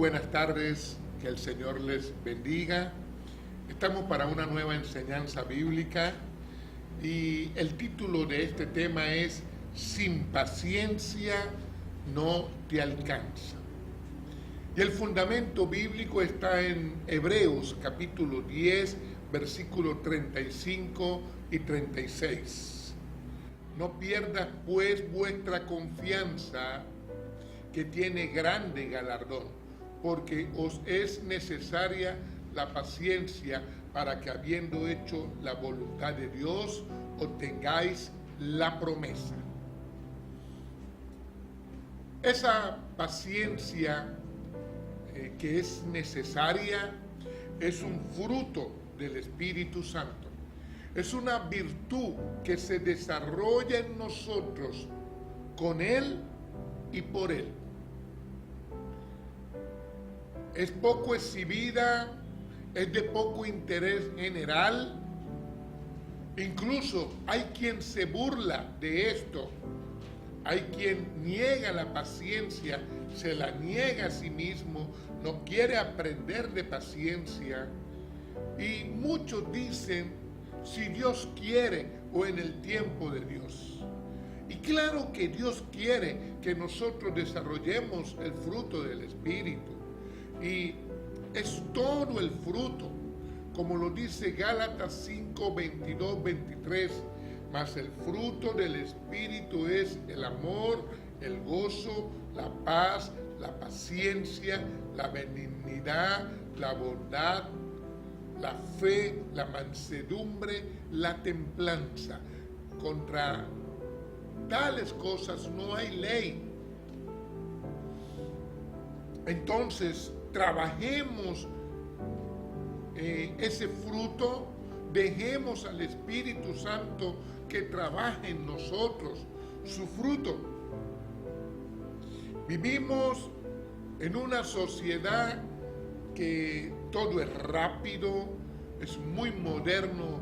buenas tardes, que el Señor les bendiga. Estamos para una nueva enseñanza bíblica y el título de este tema es Sin paciencia no te alcanza. Y el fundamento bíblico está en Hebreos capítulo 10, versículos 35 y 36. No pierdas pues vuestra confianza, que tiene grande galardón, porque os es necesaria la paciencia para que, habiendo hecho la voluntad de Dios, obtengáis la promesa. Esa paciencia que es necesaria es un fruto del Espíritu Santo. Es una virtud que se desarrolla en nosotros con Él y por Él. Es poco exhibida, es de poco interés general. Incluso hay quien se burla de esto. Hay quien niega la paciencia, se la niega a sí mismo, no quiere aprender de paciencia. Y muchos dicen, si Dios quiere o en el tiempo de Dios. Y claro que Dios quiere que nosotros desarrollemos el fruto del Espíritu. Y es todo el fruto, como lo dice Gálatas 5, 22, 23. Mas el fruto del Espíritu es el amor, el gozo, la paz, la paciencia, la benignidad, la bondad, la fe, la mansedumbre, la templanza. Contra tales cosas no hay ley. Entonces, trabajemos ese fruto, dejemos al Espíritu Santo que trabaje en nosotros su fruto. Vivimos en una sociedad que todo es rápido, es muy moderno,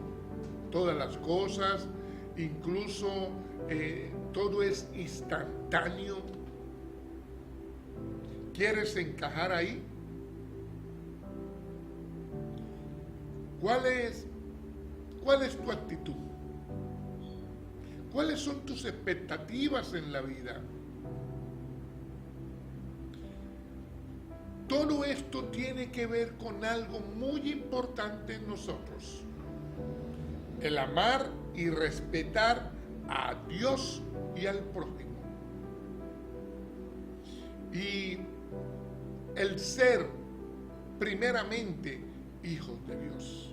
todas las cosas, incluso todo es instantáneo. ¿Quieres encajar ahí? ¿Cuál es tu actitud? ¿Cuáles son tus expectativas en la vida? Todo esto tiene que ver con algo muy importante en nosotros: el amar y respetar a Dios y al prójimo. Y el ser primeramente hijos de Dios.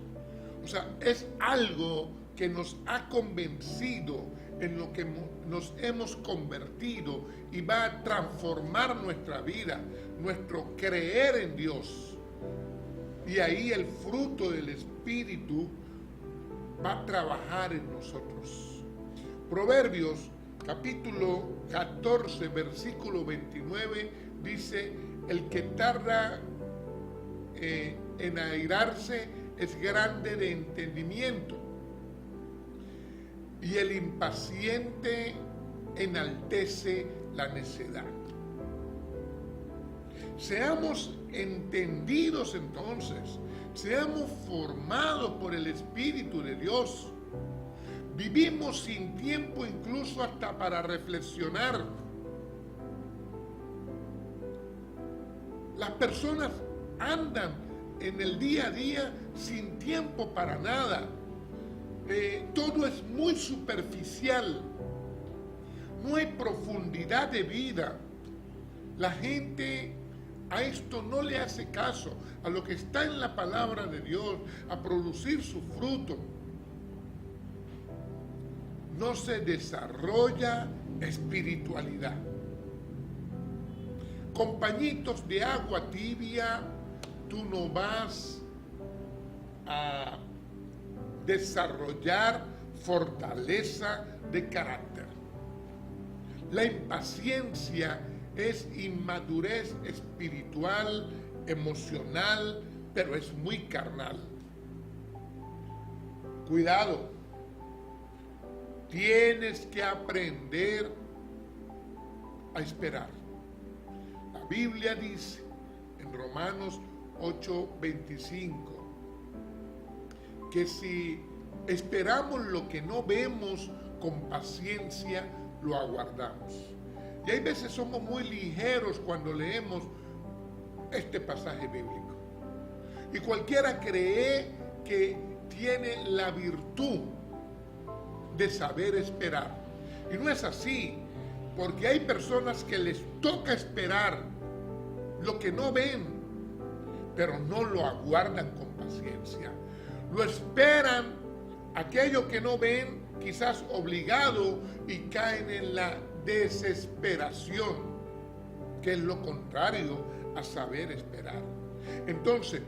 O sea, es algo que nos ha convencido, en lo que nos hemos convertido, y va a transformar nuestra vida, nuestro creer en Dios. Y ahí el fruto del Espíritu va a trabajar en nosotros. Proverbios capítulo 14, versículo 29 dice: el que tarda en airarse es grande de entendimiento, y el impaciente enaltece la necedad. Seamos entendidos entonces, seamos formados por el Espíritu de Dios. Vivimos sin tiempo incluso hasta para reflexionar. Las personas andan en el día a día sin tiempo para nada. Todo es muy superficial. No hay profundidad de vida. La gente a esto no le hace caso, a lo que está en la palabra de Dios, a producir su fruto. No se desarrolla espiritualidad. Con pañitos de agua tibia, tú no vas a desarrollar fortaleza de carácter. La impaciencia es inmadurez espiritual, emocional, pero es muy carnal. Cuidado. Tienes que aprender a esperar. La Biblia dice en en Romanos 8:25, que si esperamos lo que no vemos, con paciencia lo aguardamos. Y hay veces somos muy ligeros cuando leemos este pasaje bíblico. Y cualquiera cree que tiene la virtud de saber esperar. Y no es así, porque hay personas que les toca esperar lo que no ven, pero no lo aguardan con paciencia. Lo esperan aquello que no ven, quizás obligado, y caen en la desesperación, que es lo contrario a saber esperar. Entonces,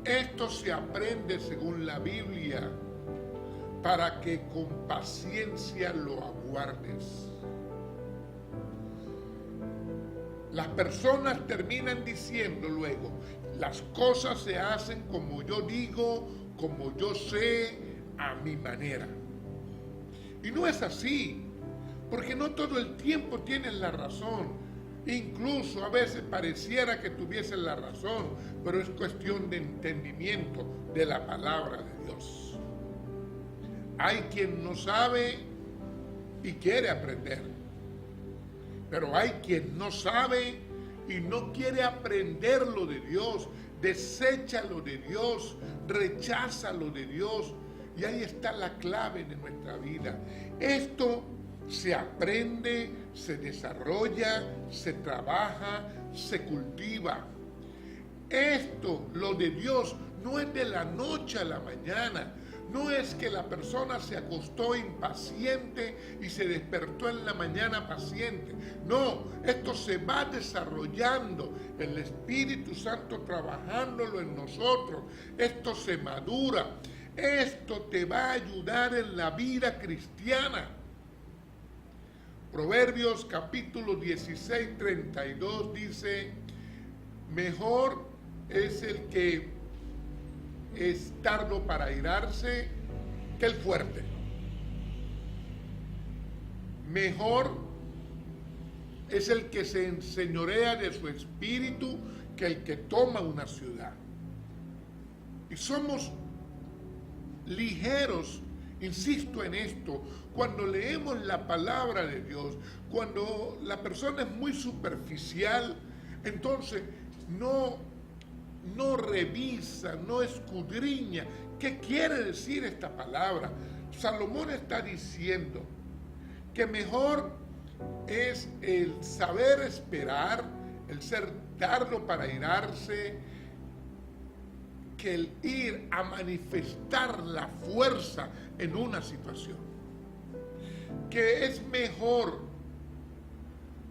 esto se aprende según la Biblia para que con paciencia lo aguardes. Las personas terminan diciendo luego, las cosas se hacen como yo digo, como yo sé, a mi manera. Y no es así, porque no todo el tiempo tienen la razón. Incluso a veces pareciera que tuviesen la razón, pero es cuestión de entendimiento de la palabra de Dios. Hay quien no sabe y quiere aprender, pero hay quien no sabe y no quiere aprender lo de Dios, desecha lo de Dios, rechaza lo de Dios, y ahí está la clave de nuestra vida. Esto se aprende, se desarrolla, se trabaja, se cultiva. Esto, lo de Dios, no es de la noche a la mañana. No es que la persona se acostó impaciente y se despertó en la mañana paciente. No, esto se va desarrollando, el Espíritu Santo trabajándolo en nosotros. Esto se madura. Esto te va a ayudar en la vida cristiana. Proverbios capítulo 16, 32 dice, mejor es el que es tardo para airarse que el fuerte. Mejor es el que se enseñorea de su espíritu que el que toma una ciudad. Y somos ligeros, insisto en esto, cuando leemos la palabra de Dios. Cuando la persona es muy superficial, entonces no revisa, no escudriña qué quiere decir esta palabra. Salomón está diciendo que mejor es el saber esperar, el ser tardo para airarse, que el ir a manifestar la fuerza en una situación. Que es mejor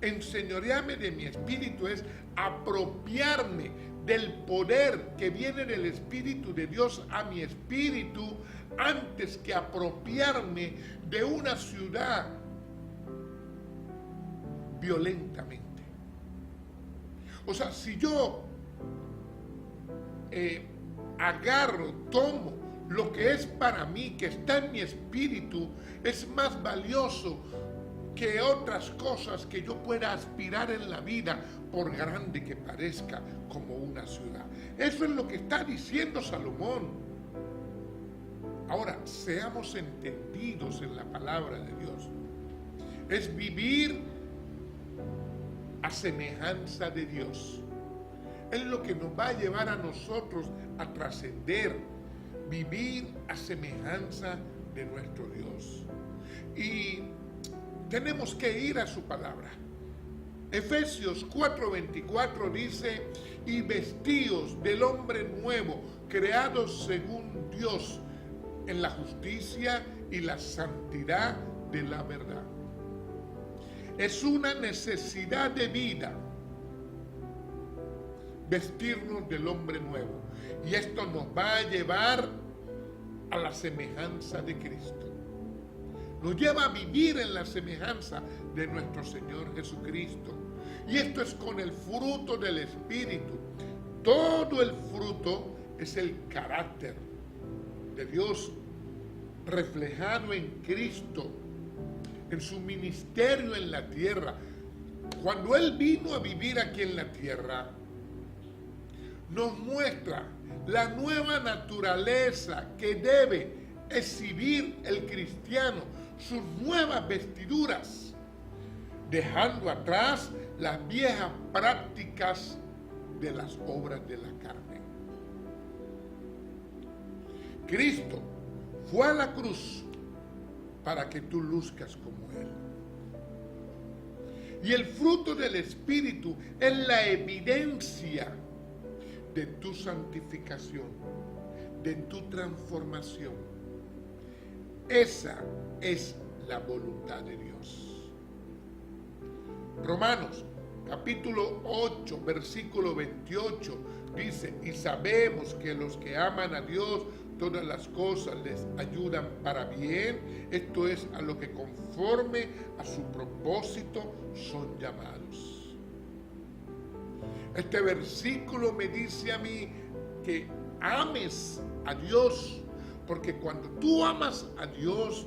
enseñorearme de mi espíritu, es apropiarme del poder que viene del Espíritu de Dios a mi espíritu, antes que apropiarme de una ciudad violentamente. O sea, si yo agarro, tomo lo que es para mí, que está en mi espíritu, es más valioso que otras cosas que yo pueda aspirar en la vida, por grande que parezca, como una ciudad. Eso es lo que está diciendo Salomón. Ahora, seamos entendidos en la palabra de Dios. Es vivir a semejanza de Dios. Es lo que nos va a llevar a nosotros a trascender, vivir a semejanza de nuestro Dios. Y tenemos que ir a su palabra. Efesios 4:24 dice, y vestíos del hombre nuevo, creados según Dios, en la justicia y la santidad de la verdad. Es una necesidad de vida vestirnos del hombre nuevo. Y esto nos va a llevar a la semejanza de Cristo. Nos lleva a vivir en la semejanza de nuestro Señor Jesucristo. Y esto es con el fruto del Espíritu. Todo el fruto es el carácter de Dios reflejado en Cristo, en su ministerio en la tierra. Cuando Él vino a vivir aquí en la tierra, nos muestra la nueva naturaleza que debe exhibir el cristiano, sus nuevas vestiduras, dejando atrás las viejas prácticas de las obras de la carne. Cristo fue a la cruz para que tú luzcas como Él. Y el fruto del Espíritu es la evidencia de tu santificación, de tu transformación. Esa es la voluntad de Dios. Romanos capítulo 8, versículo 28 dice: y sabemos que los que aman a Dios, todas las cosas les ayudan para bien, esto es, a lo que conforme a su propósito son llamados. Este versículo me dice a mí que ames a Dios, porque cuando tú amas a Dios,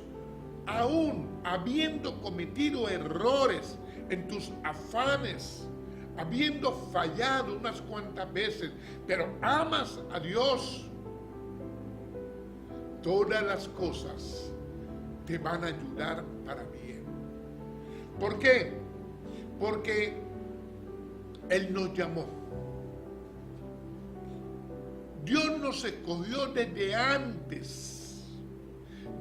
aún habiendo cometido errores en tus afanes, habiendo fallado unas cuantas veces, pero amas a Dios, todas las cosas te van a ayudar para bien. ¿Por qué? Porque Él nos llamó. Dios nos escogió desde antes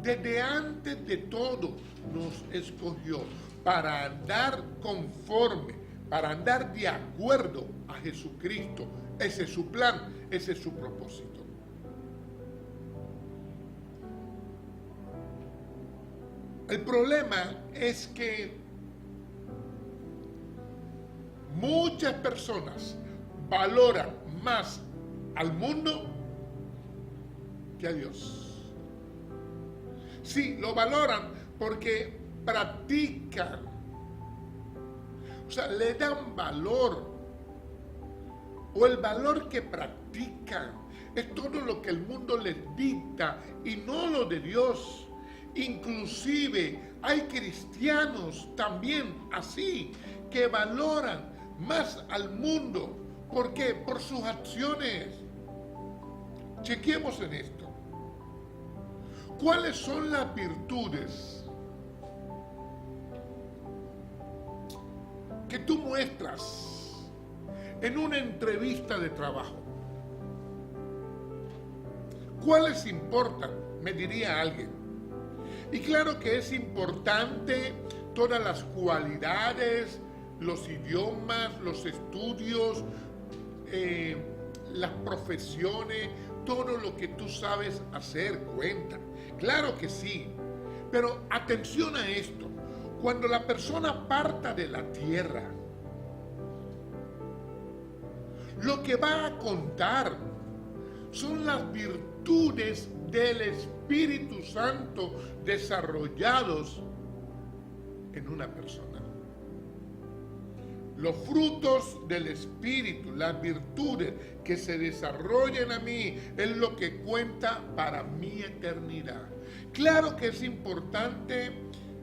de todo nos escogió para andar conforme, para andar de acuerdo a Jesucristo. Ese es su plan, ese es su propósito. El problema es que muchas personas valoran más al mundo que a Dios. Sí, lo valoran porque practican, o sea, le dan valor, o el valor que practican es todo lo que el mundo les dicta y no lo de Dios. Inclusive hay cristianos también así, que valoran más al mundo. ¿Por qué? Por sus acciones. Chequemos en esto. ¿Cuáles son las virtudes que tú muestras en una entrevista de trabajo? ¿Cuáles importan? Me diría alguien. Y claro que es importante todas las cualidades, los idiomas, los estudios, las profesiones, todo lo que tú sabes hacer cuenta. Claro que sí, pero atención a esto. Cuando la persona parta de la tierra, lo que va a contar son las virtudes del Espíritu Santo desarrollados en una persona. Los frutos del Espíritu, las virtudes que se desarrollen a mí, es lo que cuenta para mi eternidad. Claro que es importante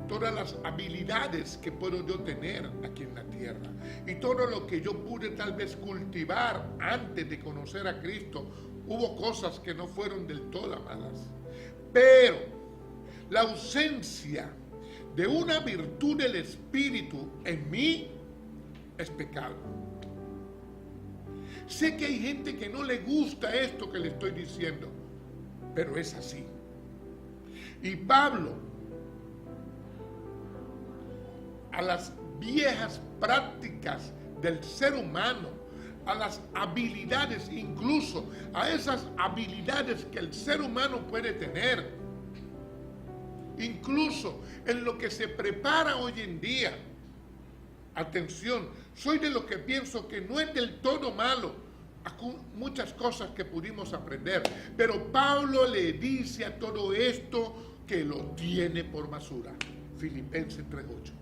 todas las habilidades que puedo yo tener aquí en la tierra y todo lo que yo pude tal vez cultivar antes de conocer a Cristo. Hubo cosas que no fueron del todo malas, pero la ausencia de una virtud del Espíritu en mí es pecado. Sé que hay gente que no le gusta esto que le estoy diciendo, pero es así. Y Pablo, a las viejas prácticas del ser humano, a las habilidades, incluso a esas habilidades que el ser humano puede tener, incluso en lo que se prepara hoy en día. Atención, soy de los que pienso que no es del todo malo muchas cosas que pudimos aprender, pero Pablo le dice a todo esto que lo tiene por basura. Filipenses 3:8.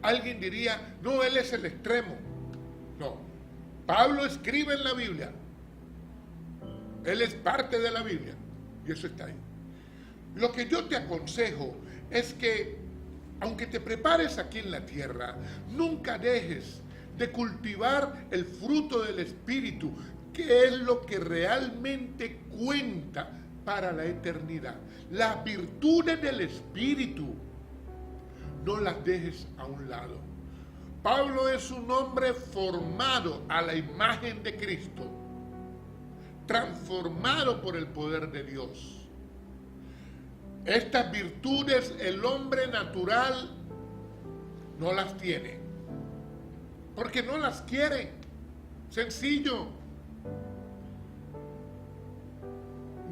Alguien diría, no, él es el extremo. No, Pablo escribe en la Biblia. Él es parte de la Biblia. Y eso está ahí. Lo que yo te aconsejo es que, aunque te prepares aquí en la tierra, nunca dejes de cultivar el fruto del Espíritu, que es lo que realmente cuenta para la eternidad. Las virtudes del Espíritu, no las dejes a un lado. Pablo es un hombre formado a la imagen de Cristo, transformado por el poder de Dios. Estas virtudes el hombre natural no las tiene, porque no las quiere. Sencillo.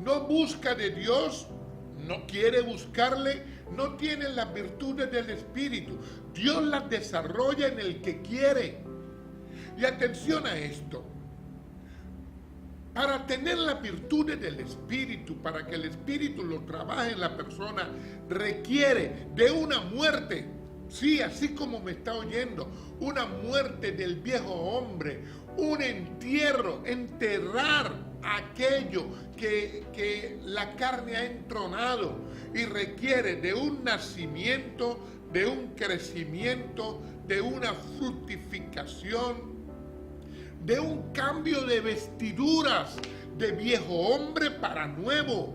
No busca de Dios, no quiere buscarle, no tiene las virtudes del Espíritu. Dios las desarrolla en el que quiere. Y atención a esto. Para tener las virtudes del Espíritu, para que el Espíritu lo trabaje en la persona, requiere de una muerte. Sí, así como me está oyendo, una muerte del viejo hombre, un entierro, enterrar aquello que la carne ha entronado, y requiere de un nacimiento, de un crecimiento, de una fructificación, de un cambio de vestiduras de viejo hombre para nuevo.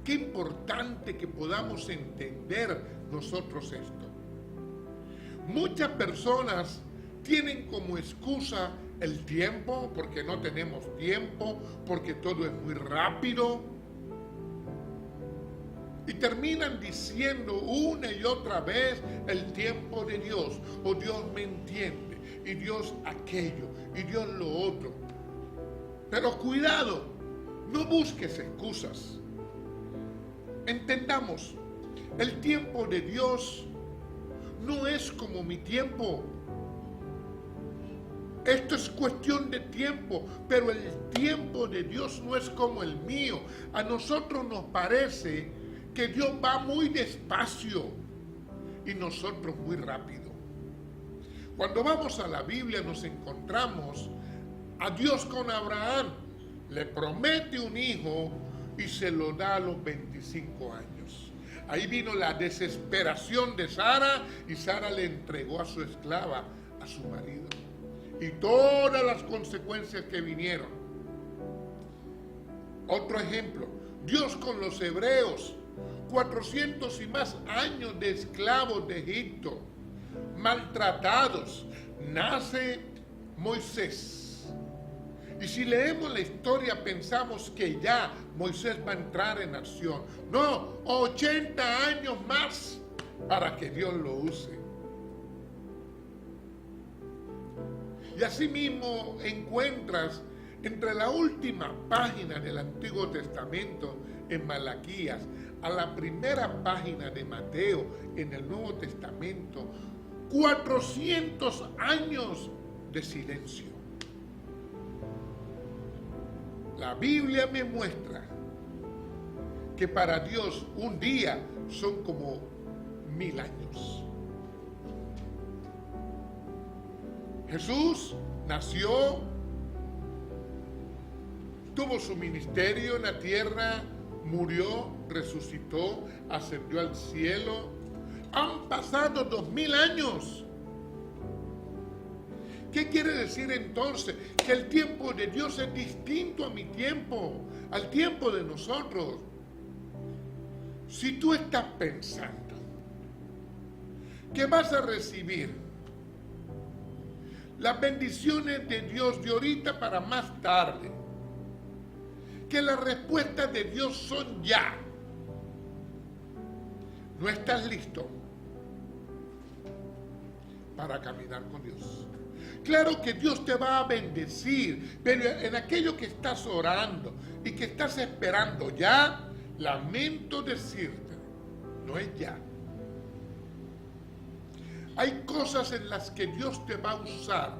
Qué importante que podamos entender nosotros esto. Muchas personas tienen como excusa el tiempo, porque no tenemos tiempo, porque todo es muy rápido. Y terminan diciendo una y otra vez el tiempo de Dios, o Dios me entiende, y Dios aquello, y Dios lo otro. Pero cuidado, no busques excusas. Entendamos, el tiempo de Dios no es como mi tiempo. Esto es cuestión de tiempo, pero el tiempo de Dios no es como el mío. A nosotros nos parece que Dios va muy despacio y nosotros muy rápido. Cuando vamos a la Biblia nos encontramos a Dios con Abraham. Le promete un hijo y se lo da a los 25 años. Ahí vino la desesperación de Sara, y Sara le entregó a su esclava, a su marido. Y todas las consecuencias que vinieron. Otro ejemplo, Dios con los hebreos, 400 y más años de esclavos de Egipto, maltratados. Nace Moisés. Y si leemos la historia pensamos que ya Moisés va a entrar en acción. No, 80 años más para que Dios lo use. Y asimismo encuentras entre la última página del Antiguo Testamento en Malaquías a la primera página de Mateo en el Nuevo Testamento, 400 años de silencio. La Biblia me muestra que para Dios un día son como 1000 años. Jesús nació, tuvo su ministerio en la tierra, murió, resucitó, ascendió al cielo. Han pasado 2000 años. ¿Qué quiere decir entonces? Que el tiempo de Dios es distinto a mi tiempo, al tiempo de nosotros. Si tú estás pensando que vas a recibir las bendiciones de Dios de ahorita para más tarde, que las respuestas de Dios son ya, no estás listo para caminar con Dios. Claro que Dios te va a bendecir, pero en aquello que estás orando y que estás esperando ya, lamento decirte, no es ya. Hay cosas en las que Dios te va a usar,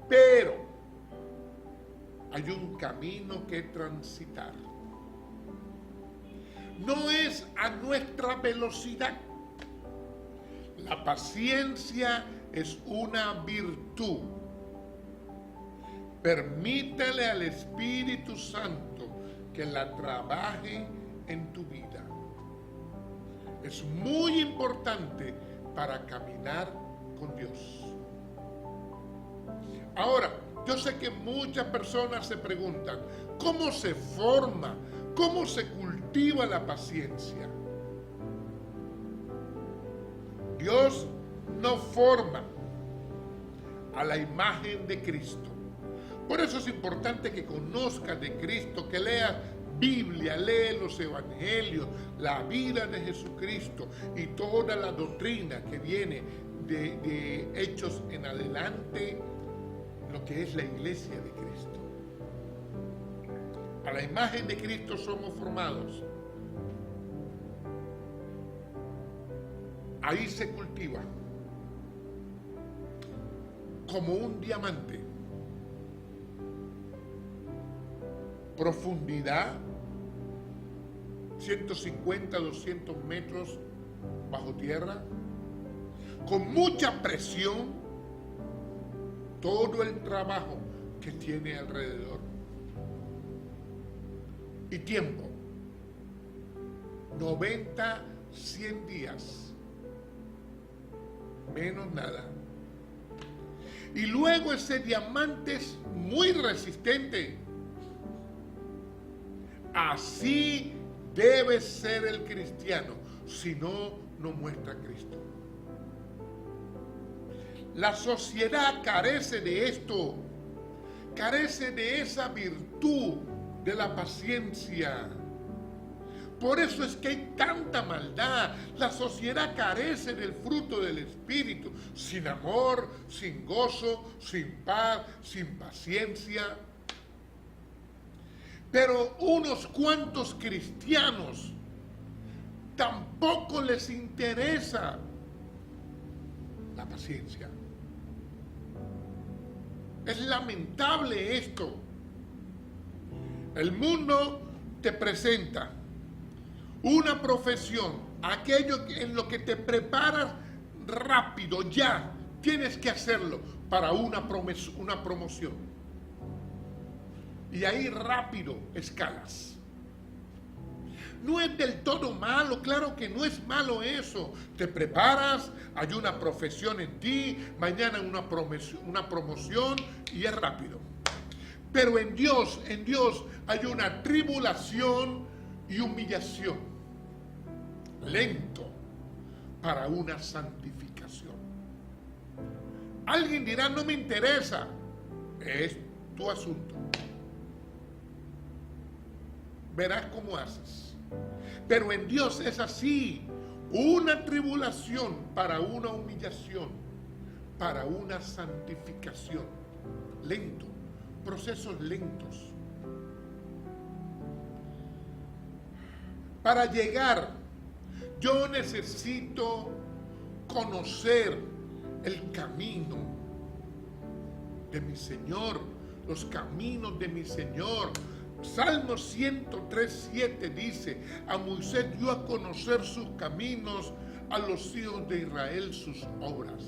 pero hay un camino que transitar. No es a nuestra velocidad. La paciencia es una virtud. Permítele al Espíritu Santo que la trabaje en tu vida. Es muy importante para caminar con Dios. Ahora, yo sé que muchas personas se preguntan, ¿cómo se forma? ¿Cómo se cultiva la paciencia? Dios no forma a la imagen de Cristo. Por eso es importante que conozcas de Cristo, que leas Biblia, lee los evangelios, la vida de Jesucristo y toda la doctrina que viene de Hechos en adelante, lo que es la iglesia de Cristo. A la imagen de Cristo somos formados. Ahí se cultiva como un diamante. Profundidad 150, 200 metros bajo tierra, con mucha presión, todo el trabajo que tiene alrededor. Y tiempo, 90, 100 días, menos nada. Y luego ese diamante es muy resistente. Así debe ser el cristiano, si no, no muestra a Cristo. La sociedad carece de esto, carece de esa virtud de la paciencia. Por eso es que hay tanta maldad. La sociedad carece del fruto del Espíritu, sin amor, sin gozo, sin paz, sin paciencia. Pero unos cuantos cristianos tampoco les interesa la paciencia. Es lamentable esto. El mundo te presenta una profesión, aquello en lo que te preparas rápido, ya tienes que hacerlo para una promoción. Y ahí rápido escalas. No es del todo malo, claro que no es malo eso. Te preparas, hay una profesión en ti, mañana una promoción y es rápido. Pero en Dios hay una tribulación y humillación. Lento para una santificación. Alguien dirá, no me interesa. Es tu asunto. Verás cómo haces. Pero en Dios es así. Una tribulación para una humillación, para una santificación. Lento. Procesos lentos. Para llegar, yo necesito conocer el camino de mi Señor, los caminos de mi Señor. Salmo 103:7 dice, a Moisés dio a conocer sus caminos, a los hijos de Israel sus obras.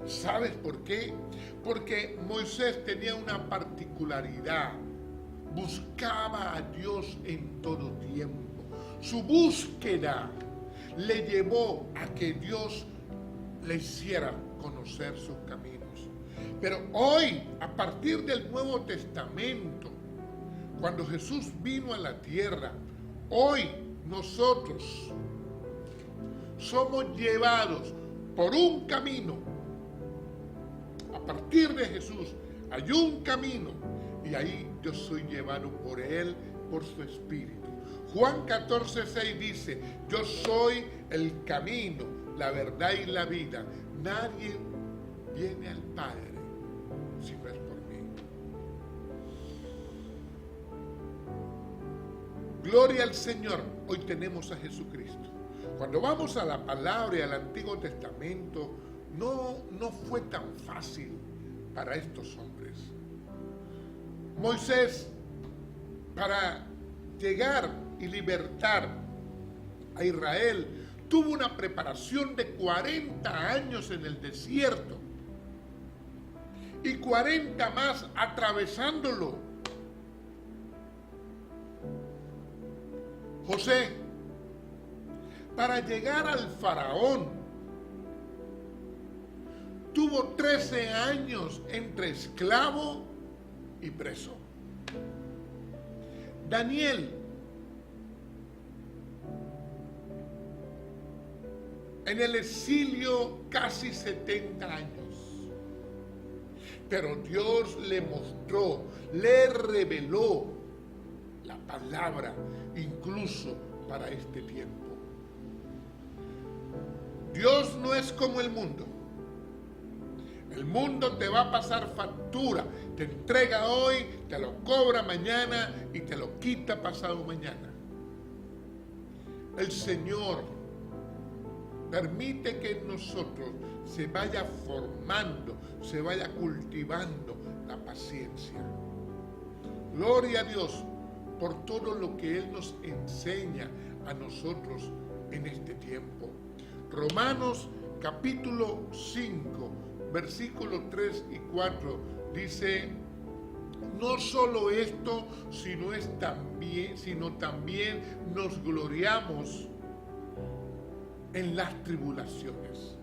¿Sabes por qué? Porque Moisés tenía una particularidad. Buscaba a Dios en todo tiempo. Su búsqueda le llevó a que Dios le hiciera conocer sus caminos. Pero hoy, a partir del Nuevo Testamento, cuando Jesús vino a la tierra, hoy nosotros somos llevados por un camino. A partir de Jesús hay un camino y ahí yo soy llevado por Él, por su Espíritu. Juan 14:6 dice, yo soy el camino, la verdad y la vida. Nadie viene al Padre si no es por mí. Gloria al Señor. Hoy tenemos a Jesucristo. Cuando vamos a la palabra y al Antiguo Testamento, no fue tan fácil para estos hombres. Moisés, para llegar y libertar a Israel, tuvo una preparación de 40 años en el desierto y 40 más atravesándolo. José, para llegar al faraón, estuvo 13 años entre esclavo y preso. Daniel, en el exilio casi 70 años. Pero Dios le mostró, le reveló la palabra incluso para este tiempo. Dios no es como el mundo. El mundo te va a pasar factura, te entrega hoy, te lo cobra mañana y te lo quita pasado mañana. El Señor permite que en nosotros se vaya formando, se vaya cultivando la paciencia. Gloria a Dios por todo lo que Él nos enseña a nosotros en este tiempo. Romanos capítulo 5, versículos 3 y 4 dice: no solo esto, sino también nos gloriamos en las tribulaciones,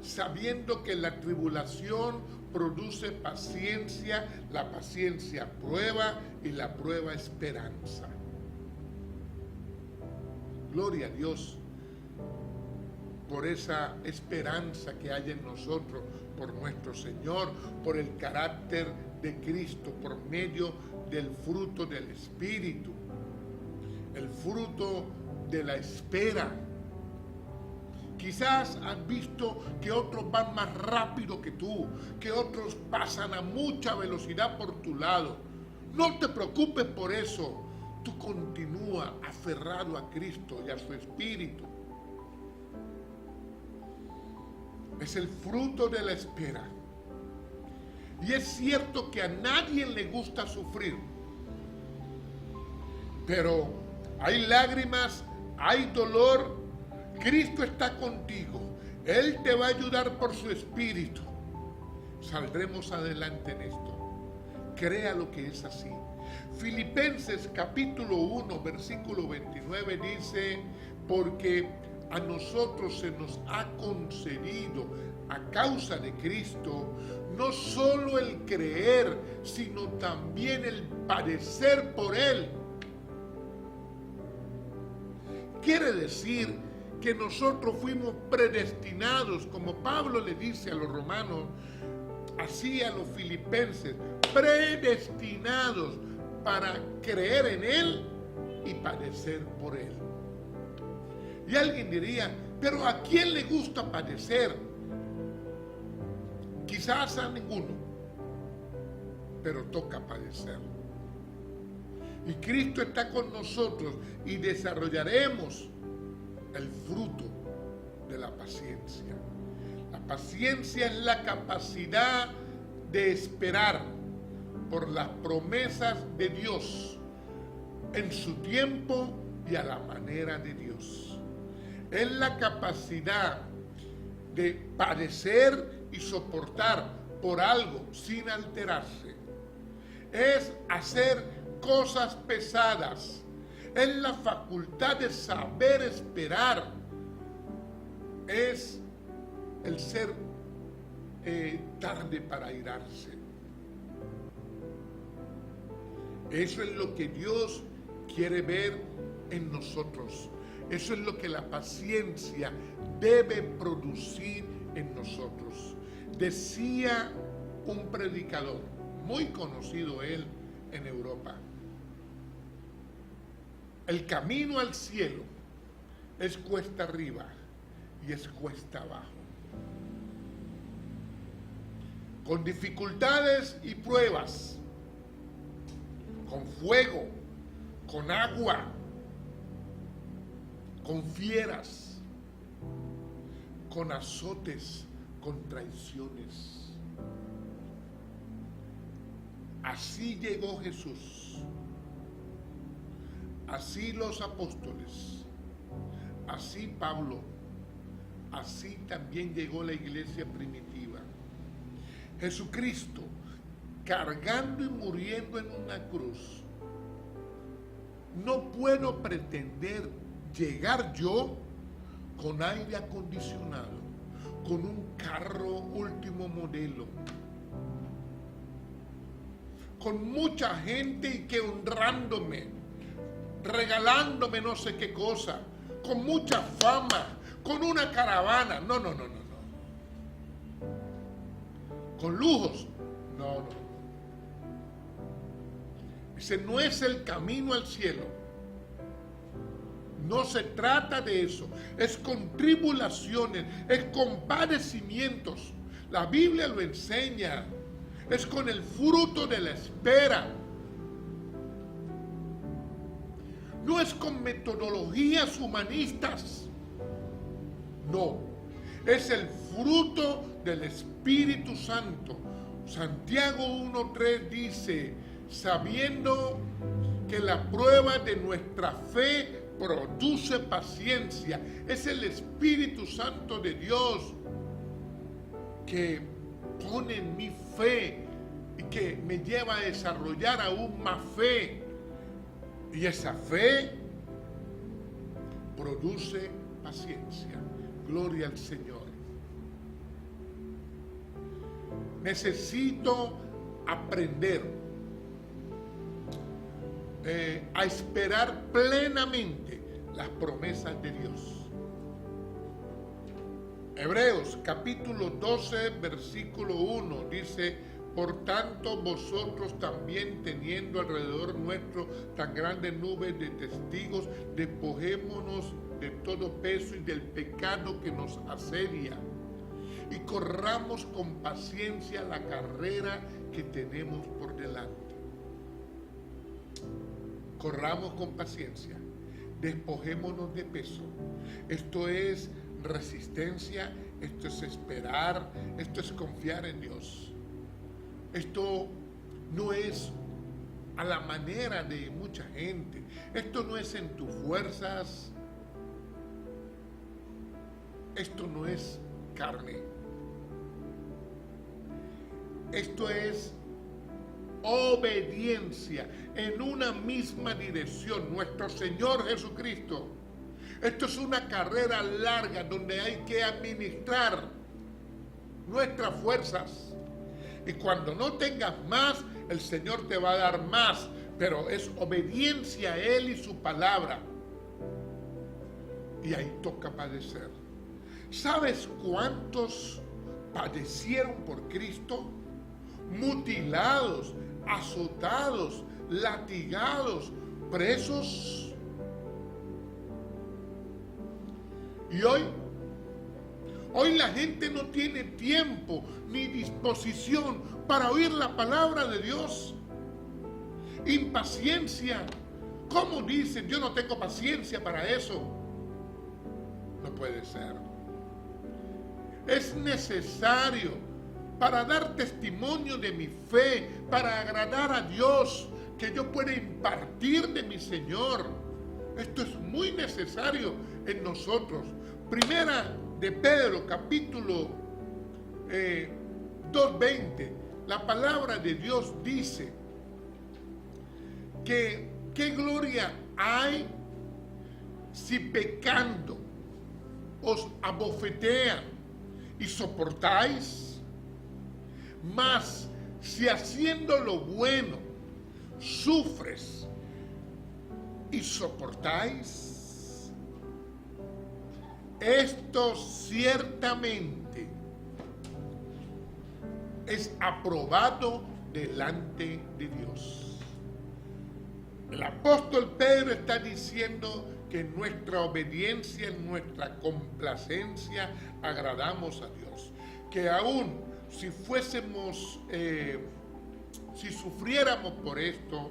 sabiendo que la tribulación produce paciencia, la paciencia prueba y la prueba esperanza. Gloria a Dios por esa esperanza que hay en nosotros, por nuestro Señor, por el carácter de Cristo, por medio del fruto del Espíritu, el fruto de la espera. Quizás has visto que otros van más rápido que tú, que otros pasan a mucha velocidad por tu lado. No te preocupes por eso. Tú continúa aferrado a Cristo y a su Espíritu. Es el fruto de la espera. Y es cierto que a nadie le gusta sufrir. Pero hay lágrimas, hay dolor. Cristo está contigo. Él te va a ayudar por su Espíritu. Saldremos adelante en esto. Crea lo que es así. Filipenses capítulo 1, versículo 29 dice: porque a nosotros se nos ha concedido a causa de Cristo no solo el creer, sino también el padecer por Él. Quiere decir que nosotros fuimos predestinados, como Pablo le dice a los romanos, así a los filipenses, predestinados para creer en Él y padecer por Él. Y alguien diría: pero ¿a quién le gusta padecer? Quizás a ninguno, pero toca padecer. Y Cristo está con nosotros y desarrollaremos el fruto de la paciencia. La paciencia es la capacidad de esperar por las promesas de Dios en su tiempo y a la manera de Dios. Es la capacidad de padecer y soportar por algo sin alterarse. Es hacer cosas pesadas. Es la facultad de saber esperar. Es el ser tarde para airarse. Eso es lo que Dios quiere ver en nosotros. Eso es lo que la paciencia debe producir en nosotros. Decía un predicador, muy conocido él en Europa: el camino al cielo es cuesta arriba y es cuesta abajo. Con dificultades y pruebas, con fuego, con agua, con fieras, con azotes, con traiciones. Así llegó Jesús, así los apóstoles, así Pablo, así también llegó la iglesia primitiva. Jesucristo, cargando y muriendo en una cruz. No puedo pretender llegar yo con aire acondicionado, con un carro último modelo, con mucha gente y que honrándome, regalándome no sé qué cosa, con mucha fama, con una caravana. No. Con lujos. No. Dice, no es el camino al cielo. No se trata de eso. Es con tribulaciones, es con padecimientos. La Biblia lo enseña. Es con el fruto de la espera. No es con metodologías humanistas. No. Es el fruto del Espíritu Santo. Santiago 1:3 dice, sabiendo que la prueba de nuestra fe produce paciencia. Es el Espíritu Santo de Dios que pone en mi fe y que me lleva a desarrollar aún más fe. Y esa fe produce paciencia. Gloria al Señor. Necesito aprender a esperar plenamente las promesas de Dios. Hebreos capítulo 12 versículo 1 dice, por tanto vosotros también teniendo alrededor nuestro tan grandes nubes de testigos, despojémonos de todo peso y del pecado que nos asedia y corramos con paciencia la carrera que tenemos por delante. Corramos con paciencia, despojémonos de peso. Esto es resistencia, esto es esperar, esto es confiar en Dios. Esto no es a la manera de mucha gente. Esto no es en tus fuerzas. Esto no es carne. Esto es obediencia en una misma dirección, nuestro Señor Jesucristo. Esto es una carrera larga donde hay que administrar nuestras fuerzas. Y cuando no tengas más, el Señor te va a dar más. Pero es obediencia a Él y su palabra. Y ahí toca padecer. ¿Sabes cuántos padecieron por Cristo? Mutilados, azotados, latigados, presos. Y hoy la gente no tiene tiempo ni disposición para oír la palabra de Dios. Impaciencia. ¿Cómo dicen? Yo no tengo paciencia para eso. No puede ser. Es necesario para dar testimonio de mi fe, para agradar a Dios, que yo pueda impartir de mi Señor. Esto es muy necesario en nosotros. Primera de Pedro, capítulo 2:20, la palabra de Dios dice que qué gloria hay si pecando os abofetean y soportáis, mas si haciendo lo bueno sufres y soportáis, esto ciertamente es aprobado delante de Dios. El apóstol Pedro está diciendo que en nuestra obediencia, en nuestra complacencia, agradamos a Dios. Que aún si fuésemos, si sufriéramos por esto,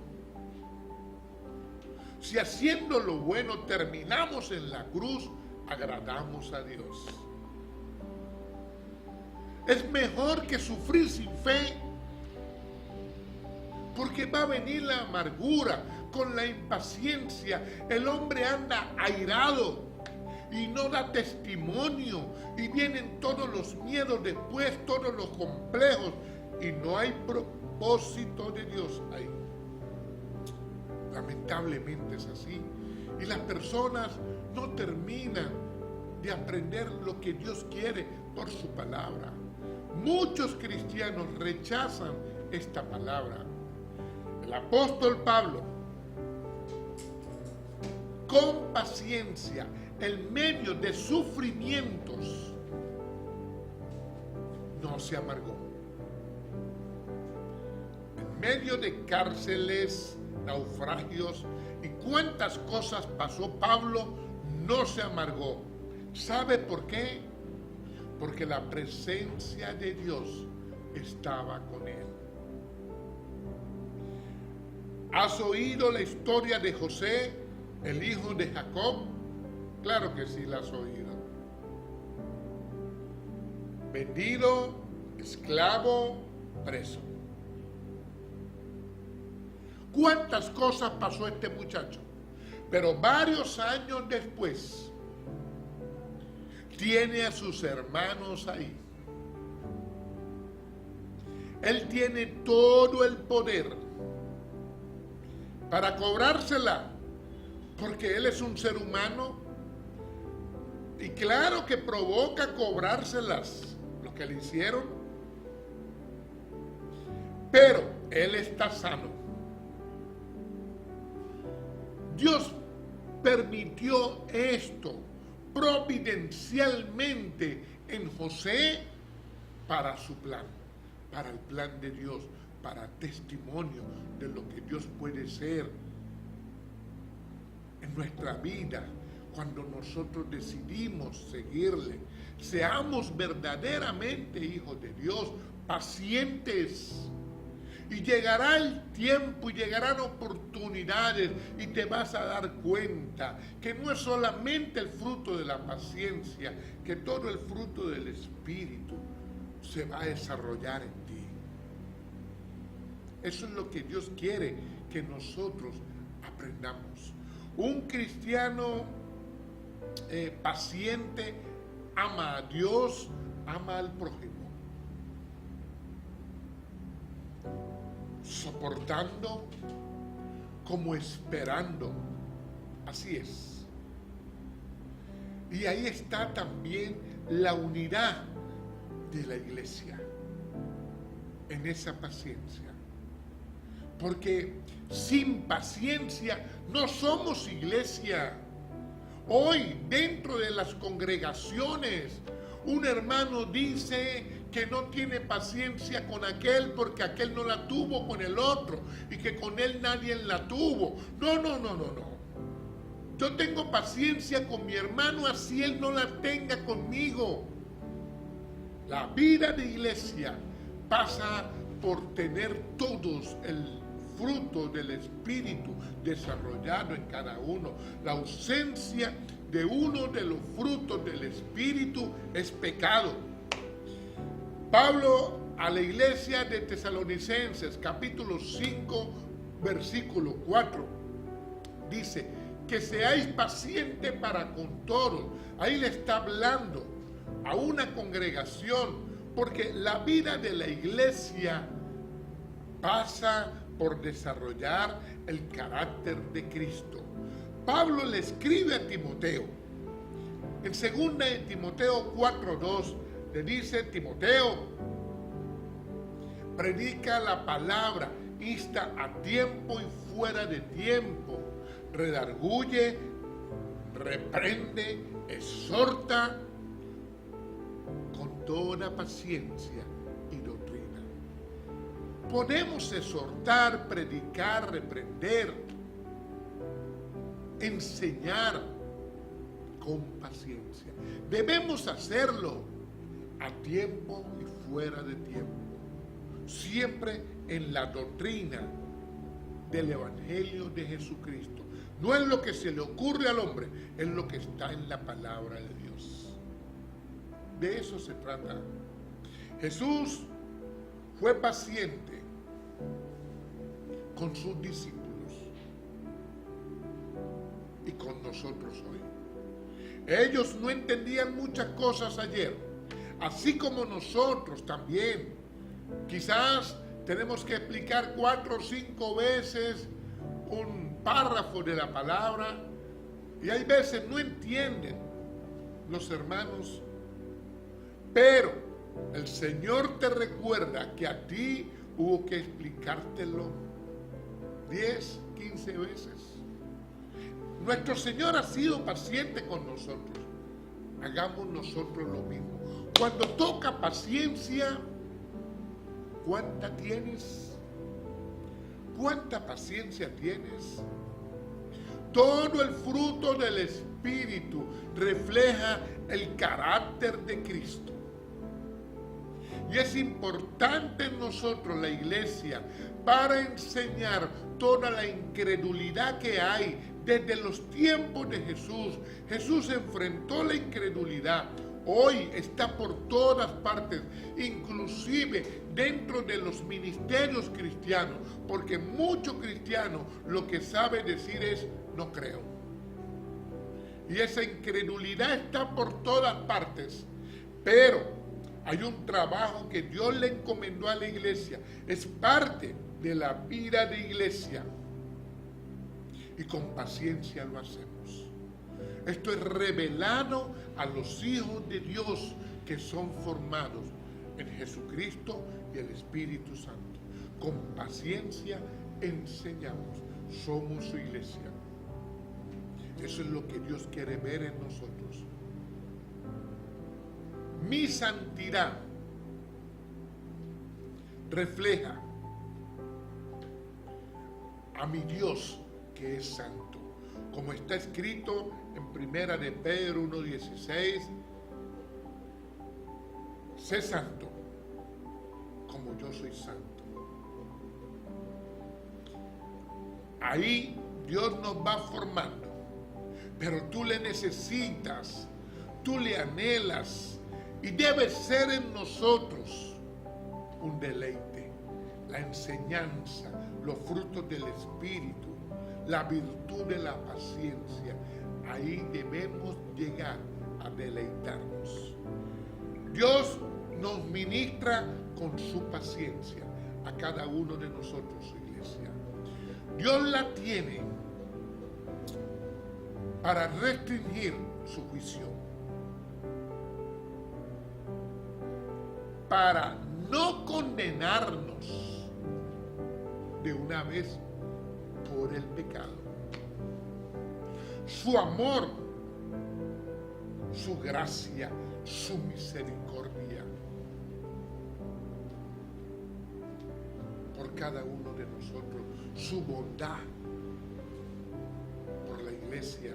si haciendo lo bueno terminamos en la cruz, agradamos a Dios. Es mejor que sufrir sin fe, porque va a venir la amargura con la impaciencia. El hombre anda airado y no da testimonio, y vienen todos los miedos después, todos los complejos, y no hay propósito de Dios ahí. Lamentablemente es así. Y las personas no terminan de aprender lo que Dios quiere por su palabra. Muchos cristianos rechazan esta palabra. El apóstol Pablo, con paciencia, en medio de sufrimientos, no se amargó. En medio de cárceles, naufragios y cuántas cosas pasó Pablo, no se amargó. ¿Sabe por qué? Porque la presencia de Dios estaba con él. ¿Has oído la historia de José, el hijo de Jacob? Claro que sí la has oído. Vendido, esclavo, preso. ¿Cuántas cosas pasó este muchacho? Pero varios años después, tiene a sus hermanos ahí. Él tiene todo el poder para cobrársela, porque él es un ser humano y claro que provoca cobrárselas lo que le hicieron, pero él está sano. Dios permitió esto providencialmente en José para su plan, para el plan de Dios, para testimonio de lo que Dios puede ser en nuestra vida cuando nosotros decidimos seguirle. Seamos verdaderamente hijos de Dios, pacientes. Y llegará el tiempo y llegarán oportunidades y te vas a dar cuenta que no es solamente el fruto de la paciencia, que todo el fruto del Espíritu se va a desarrollar en ti. Eso es lo que Dios quiere que nosotros aprendamos. Un cristiano paciente ama a Dios, ama al prójimo. Soportando como esperando. Así es. Y ahí está también la unidad de la iglesia, en esa paciencia. Porque sin paciencia no somos iglesia. Hoy, dentro de las congregaciones, un hermano dice que no tiene paciencia con aquel porque aquel no la tuvo con el otro y que con él nadie la tuvo. No. Yo tengo paciencia con mi hermano así él no la tenga conmigo. La vida de iglesia pasa por tener todos el fruto del Espíritu desarrollado en cada uno. La ausencia de uno de los frutos del Espíritu es pecado. Pablo a la iglesia de Tesalonicenses, capítulo 5, versículo 4, dice que seáis pacientes para con todos. Ahí le está hablando a una congregación, porque la vida de la iglesia pasa por desarrollar el carácter de Cristo. Pablo le escribe a Timoteo. En 2 de Timoteo 4:2 le dice: Timoteo, predica la palabra, insta a tiempo y fuera de tiempo, redarguye, reprende, exhorta con toda paciencia y doctrina. Podemos exhortar, predicar, reprender, enseñar con paciencia. Debemos hacerlo a tiempo y fuera de tiempo, siempre en la doctrina del Evangelio de Jesucristo. No es lo que se le ocurre al hombre, es lo que está en la palabra de Dios. De eso se trata. Jesús fue paciente con sus discípulos y con nosotros hoy. Ellos no entendían muchas cosas ayer, así como nosotros también. Quizás tenemos que explicar 4 o 5 veces un párrafo de la palabra y hay veces no entienden. los hermanos, pero el Señor te recuerda que a ti hubo que explicártelo 10, 15 veces. Nuestro Señor ha sido paciente con nosotros. Hagamos nosotros lo mismo. Cuando toca paciencia, ¿cuánta tienes? ¿Cuánta paciencia tienes? Todo el fruto del Espíritu refleja el carácter de Cristo. Y es importante en nosotros, la iglesia, para enseñar toda la incredulidad que hay desde los tiempos de Jesús. Jesús enfrentó la incredulidad. Hoy está por todas partes, inclusive dentro de los ministerios cristianos, porque muchos cristianos lo que saben decir es, no creo. Y esa incredulidad está por todas partes, pero hay un trabajo que Dios le encomendó a la iglesia, es parte de la vida de iglesia, y con paciencia lo hacemos. Esto es revelado a los hijos de Dios que son formados en Jesucristo y el Espíritu Santo. Con paciencia enseñamos, somos su iglesia. Eso es lo que Dios quiere ver en nosotros. Mi santidad refleja a mi Dios que es santo. Como está escrito en Primera de Pedro 1:16, sé santo como yo soy santo. Ahí Dios nos va formando, pero tú le necesitas, tú le anhelas, y debe ser en nosotros un deleite, la enseñanza, los frutos del Espíritu, la virtud de la paciencia. Ahí debemos llegar a deleitarnos. Dios nos ministra con su paciencia a cada uno de nosotros, su iglesia. Dios la tiene para restringir su juicio, para no condenarnos de una vez por el pecado. Su amor, su gracia, su misericordia por cada uno de nosotros, su bondad por la iglesia.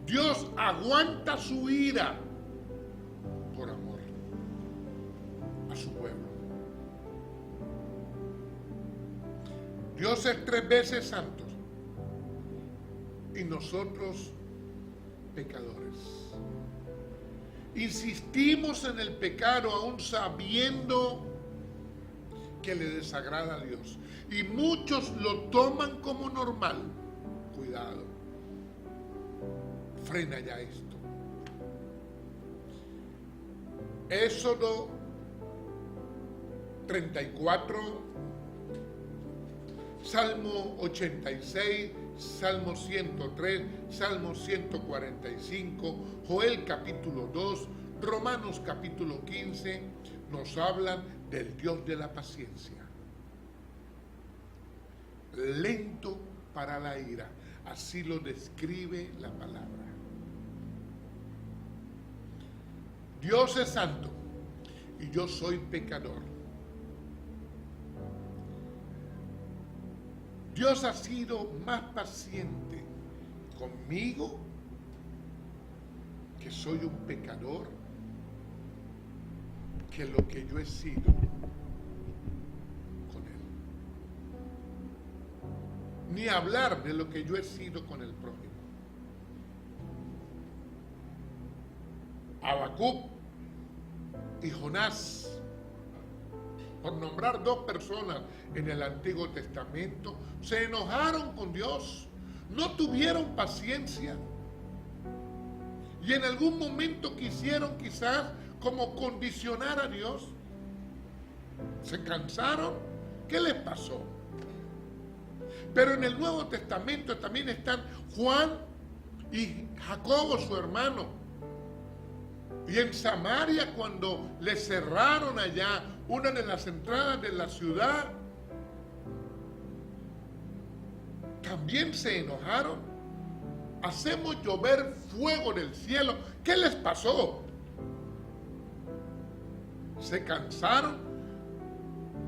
Dios aguanta su ira por amor a su pueblo. Dios es 3 veces santo y nosotros pecadores. Insistimos en el pecado aún sabiendo que le desagrada a Dios, y muchos lo toman como normal. Cuidado, frena ya esto. Éxodo 34, Salmo 86, Salmo 103, Salmo 145, Joel capítulo 2, Romanos capítulo 15, nos hablan del Dios de la paciencia. Lento para la ira, así lo describe la palabra. Dios es santo y yo soy pecador. Dios ha sido más paciente conmigo, que soy un pecador, que lo que yo he sido con Él. Ni hablar de lo que yo he sido con el prójimo. Habacuc y Jonás, por nombrar 2 personas en el Antiguo Testamento, se enojaron con Dios, no tuvieron paciencia, y en algún momento quisieron quizás como condicionar a Dios. Se cansaron. ¿Qué les pasó? Pero en el Nuevo Testamento también están Juan y Jacobo su hermano. Y en Samaria, cuando le cerraron allá una de las entradas de la ciudad, también se enojaron. Hacemos llover fuego del cielo. ¿Qué les pasó? Se cansaron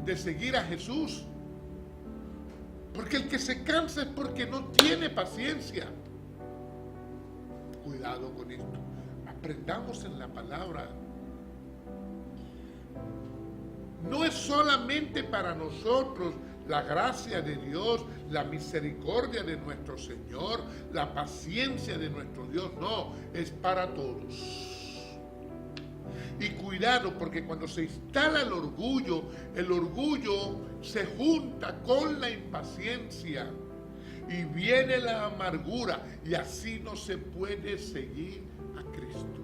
de seguir a Jesús. Porque el que se cansa es porque no tiene paciencia. Cuidado con esto. Aprendamos en la palabra. No es solamente para nosotros la gracia de Dios, la misericordia de nuestro Señor, la paciencia de nuestro Dios. No, es para todos. Y cuidado, porque cuando se instala el orgullo se junta con la impaciencia y viene la amargura, y así no se puede seguir a Cristo.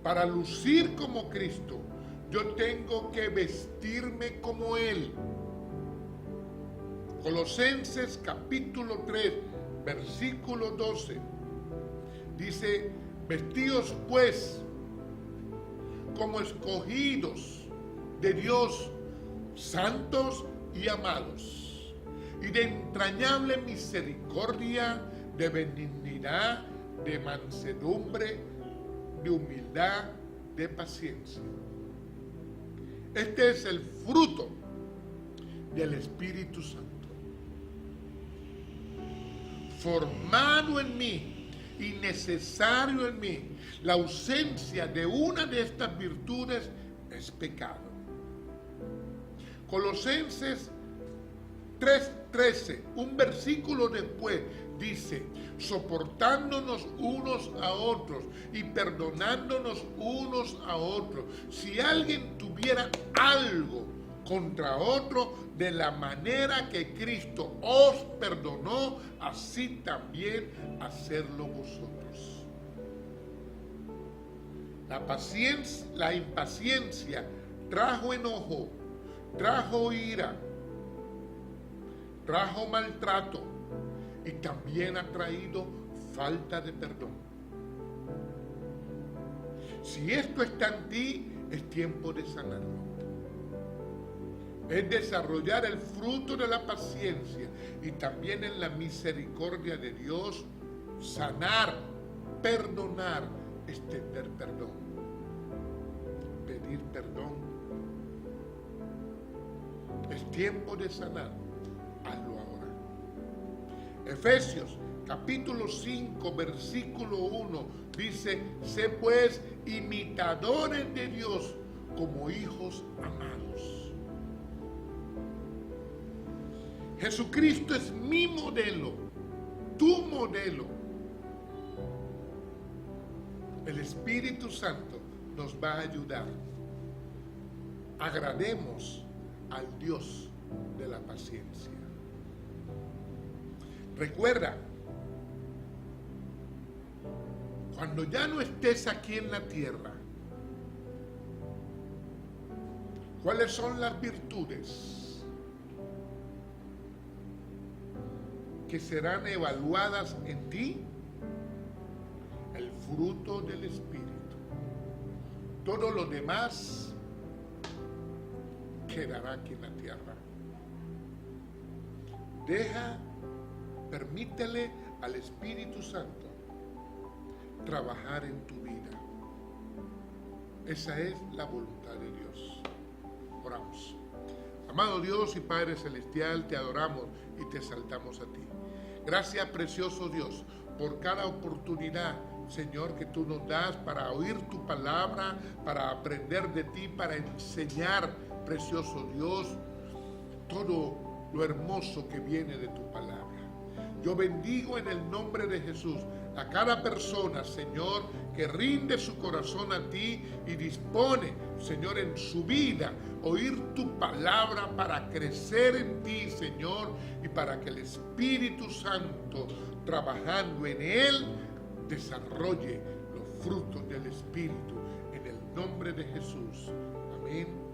Para lucir como Cristo, yo tengo que vestirme como Él. Colosenses capítulo 3, versículo 12. Dice: vestíos pues como escogidos de Dios, santos y amados, y de entrañable misericordia, de benignidad, de mansedumbre, de humildad, de paciencia. Este es el fruto del Espíritu Santo, formado en mí y necesario en mí. La ausencia de una de estas virtudes es pecado. Colosenses 3:13, un versículo después, dice: soportándonos unos a otros y perdonándonos unos a otros. Si alguien tuviera algo contra otro, de la manera que Cristo os perdonó, así también hacedlo vosotros. La impaciencia trajo enojo, trajo ira, trajo maltrato y también ha traído falta de perdón. Si esto está en ti, es tiempo de sanarlo. Es desarrollar el fruto de la paciencia y también en la misericordia de Dios, sanar, perdonar, extender perdón, pedir perdón. Es tiempo de sanar. Hazlo ahora. Efesios capítulo 5 versículo 1 dice: sé pues imitadores de Dios como hijos amados. Jesucristo es mi modelo, tu modelo. El Espíritu Santo nos va a ayudar. Agrademos al Dios de la paciencia. Recuerda, cuando ya no estés aquí en la tierra, ¿cuáles son las virtudes que serán evaluadas en ti? El fruto del Espíritu. Todo lo demás quedará aquí en la tierra. Permítele al Espíritu Santo trabajar en tu vida. Esa es la voluntad de Dios. Oramos. Amado Dios y Padre Celestial, te adoramos y te exaltamos a ti. Gracias, precioso Dios, por cada oportunidad, Señor, que tú nos das para oír tu palabra, para aprender de ti, para enseñar, precioso Dios, todo lo hermoso que viene de tu palabra. Yo bendigo en el nombre de Jesús a cada persona, Señor, que rinde su corazón a ti y dispone, Señor, en su vida oír tu palabra para crecer en ti, Señor, y para que el Espíritu Santo, trabajando en él, desarrolle los frutos del Espíritu. En el nombre de Jesús. Amén.